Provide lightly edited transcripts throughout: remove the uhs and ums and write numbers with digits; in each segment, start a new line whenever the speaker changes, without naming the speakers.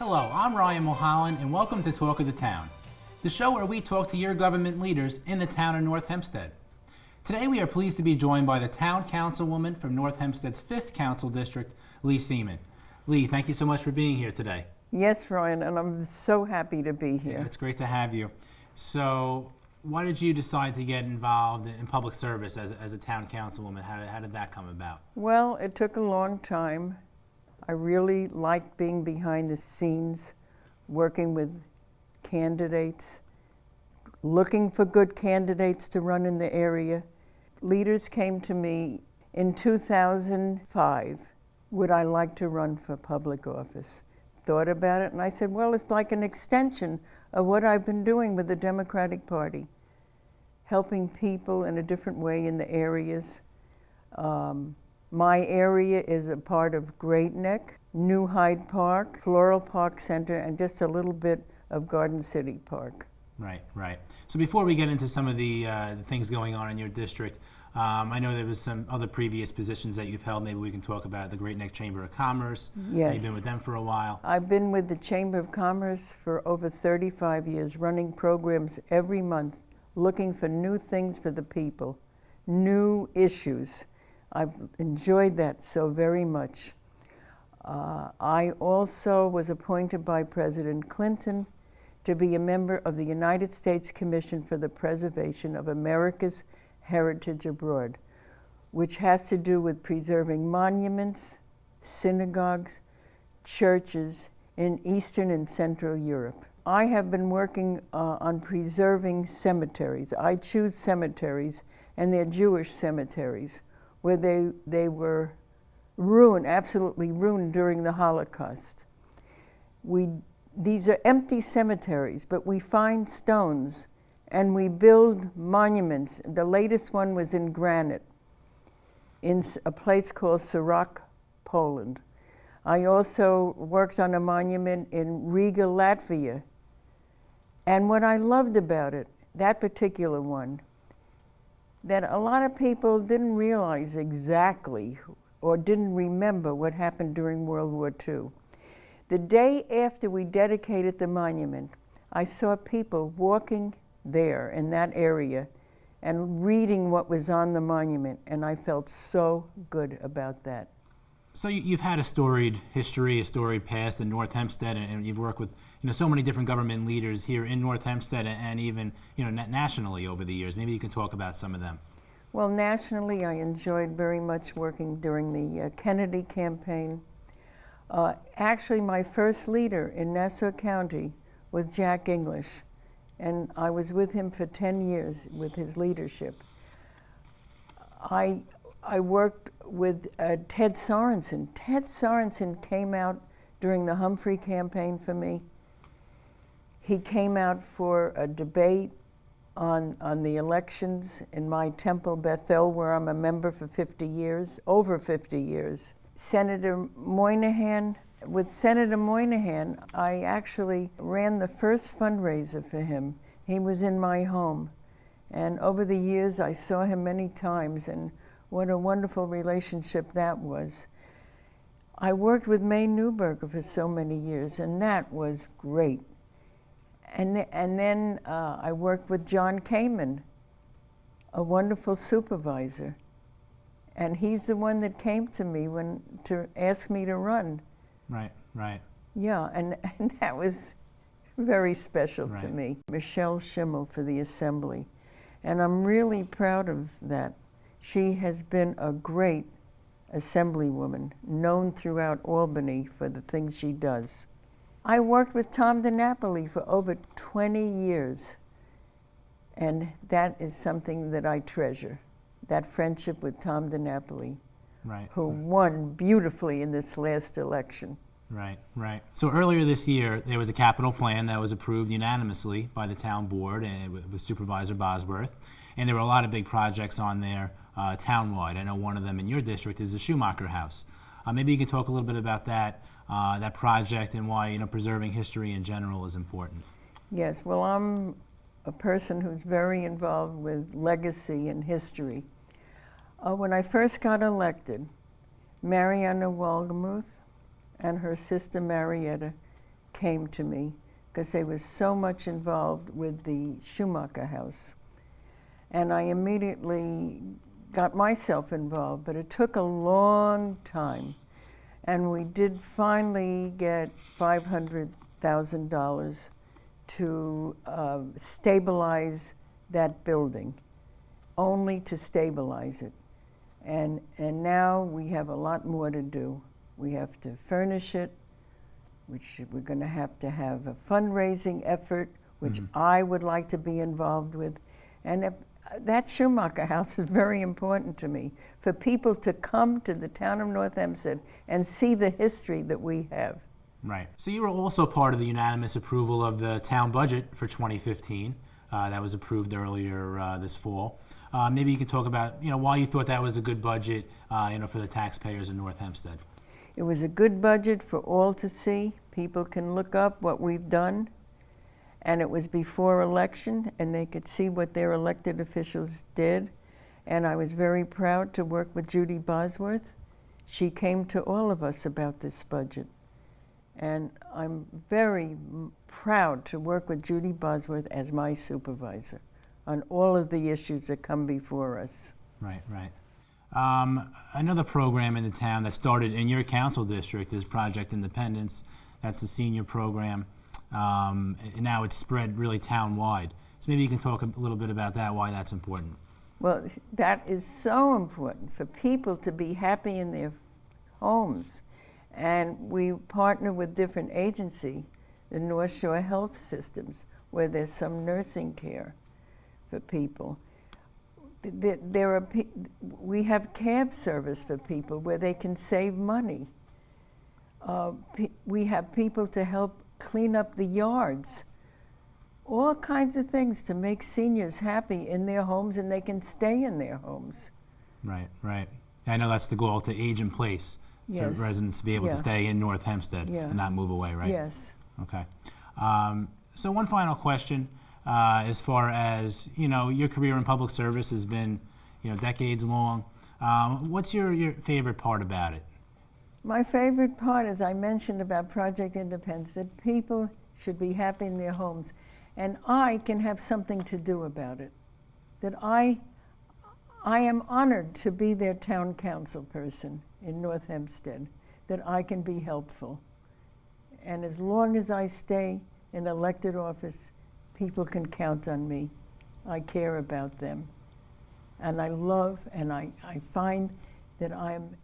Hello, I'm Ryan Mulholland, and welcome to Talk of the Town, the show where we talk to your government leaders in the town of North Hempstead. Today we are pleased to be joined by the town councilwoman from North Hempstead's 5th Council District, Lee Seeman. Lee, thank you so much for being here today.
Yes, Ryan, and I'm so happy to be here.
It's great to have you. So, why did you decide to get involved in public service as a town councilwoman? How did that come about?
Well, it took a long time. I really liked being behind the scenes, working with candidates, looking for good candidates to run in the area. Leaders came to me in 2005, would I like to run for public office? Thought about it, and I said, well, it's like an extension of what I've been doing with the Democratic Party, helping people in a different way in the areas. My area is a part of Great Neck, New Hyde Park, Floral Park Center, and just a little bit of Garden City Park.
Right. So before we get into some of the things going on in your district, I know there was some other previous positions that you've held. Maybe we can talk about the Great Neck Chamber of Commerce.
Yes.
You've been with them for a while.
I've been with the Chamber of Commerce for over 35 years, running programs every month, looking for new things for the people, new issues. I've enjoyed that so very much. I also was appointed by President Clinton to be a member of the United States Commission for the Preservation of America's Heritage Abroad, which has to do with preserving monuments, synagogues, churches in Eastern and Central Europe. I have been working on preserving cemeteries. I choose cemeteries, and they're Jewish cemeteries, where they were ruined, absolutely ruined during the Holocaust. These are empty cemeteries, but we find stones and we build monuments. The latest one was in granite in a place called Schumacher, Poland. I also worked on a monument in Riga, Latvia. And what I loved about it, that particular one, that a lot of people didn't realize exactly or didn't remember what happened during World War II. The day after we dedicated the monument, I saw people walking there in that area and reading what was on the monument, and I felt so good about that.
So you've had a storied history, a storied past in North Hempstead, and you've worked with so many different government leaders here in North Hempstead and even nationally over the years. Maybe you can talk about some of them.
Well, nationally, I enjoyed very much working during the Kennedy campaign. Actually, my first leader in Nassau County was Jack English, and I was with him for 10 years with his leadership. I worked with Ted Sorensen. Ted Sorensen came out during the Humphrey campaign for me. He came out for a debate on the elections in my temple, Bethel, where I'm a member for 50 years, over 50 years. Senator Moynihan, with Senator Moynihan, I actually ran the first fundraiser for him. He was in my home. And over the years, I saw him many times, and what a wonderful relationship that was. I worked with May Newberger for so many years, and that was great. And then I worked with John Kamen, a wonderful supervisor. And he's the one that came to me to ask me to run.
Right.
Yeah, and that was very special to me. Michelle Schimmel for the Assembly. And I'm really proud of that. She has been a great assemblywoman, known throughout Albany for the things she does. I worked with Tom DiNapoli for over 20 years, and that is something that I treasure, that friendship with Tom DiNapoli, who won beautifully in this last election.
Right. So earlier this year, there was a capital plan that was approved unanimously by the town board and with Supervisor Bosworth, and there were a lot of big projects on there townwide. I know one of them in your district is the Schumacher House. Maybe you can talk a little bit about that project and why preserving history in general is important.
Yes, well, I'm a person who's very involved with legacy and history. When I first got elected, Mariana Walgemuth and her sister Marietta came to me because they were so much involved with the Schumacher House. And I immediately got myself involved, but it took a long time. And we did finally get $500,000 to stabilize that building, only to stabilize it. And now we have a lot more to do. We have to furnish it, which we're going to have a fundraising effort, which I would like to be involved with. And that Schumacher House is very important to me, for people to come to the town of North Hempstead and see the history that we have.
Right. So you were also part of the unanimous approval of the town budget for 2015 that was approved earlier this fall. Maybe you can talk about, why you thought that was a good budget, for the taxpayers in North Hempstead.
It was a good budget for all to see. People can look up what we've done. And it was before election, and they could see what their elected officials did. And I was very proud to work with Judy Bosworth. She came to all of us about this budget. And I'm very proud to work with Judy Bosworth as my supervisor on all of the issues that come before us.
Right, right. Another program in the town that started in your council district is Project Independence. That's the senior program. And now it's spread really town-wide. So maybe you can talk a little bit about that, why that's important.
Well, that is so important for people to be happy in their homes. And we partner with different agencies, the North Shore Health Systems, where there's some nursing care for people. We have cab service for people where they can save money. We have people to help clean up the yards, all kinds of things to make seniors happy in their homes, and they can stay in their homes.
Right, right. I know that's the goal, to age in place, for residents to be able to stay in North Hempstead and not move away, right?
Yes.
Okay. So one final question, as far as, your career in public service has been, decades long. What's your favorite part about it?
My favorite part, as I mentioned about Project Independence, that people should be happy in their homes, and I can have something to do about it. That I am honored to be their town council person in North Hempstead, that I can be helpful. And as long as I stay in elected office, people can count on me. I care about them. And I love, and I find that I'm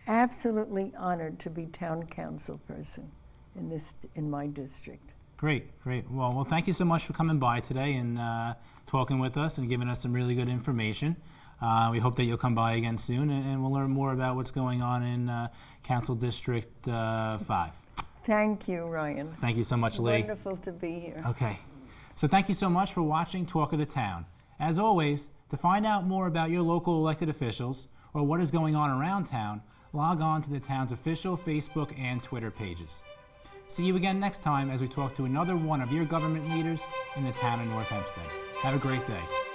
absolutely honored to be town council person in my district.
Great, great. Well, thank you so much for coming by today and talking with us and giving us some really good information. We hope that you'll come by again soon, and we'll learn more about what's going on in Council District 5.
Thank you, Ryan.
Thank you so much, Lee.
Wonderful to be here.
Okay. So thank you so much for watching Talk of the Town. As always, to find out more about your local elected officials or what is going on around town, log on to the town's official Facebook and Twitter pages. See you again next time as we talk to another one of your government leaders in the town of North Hempstead. Have a great day.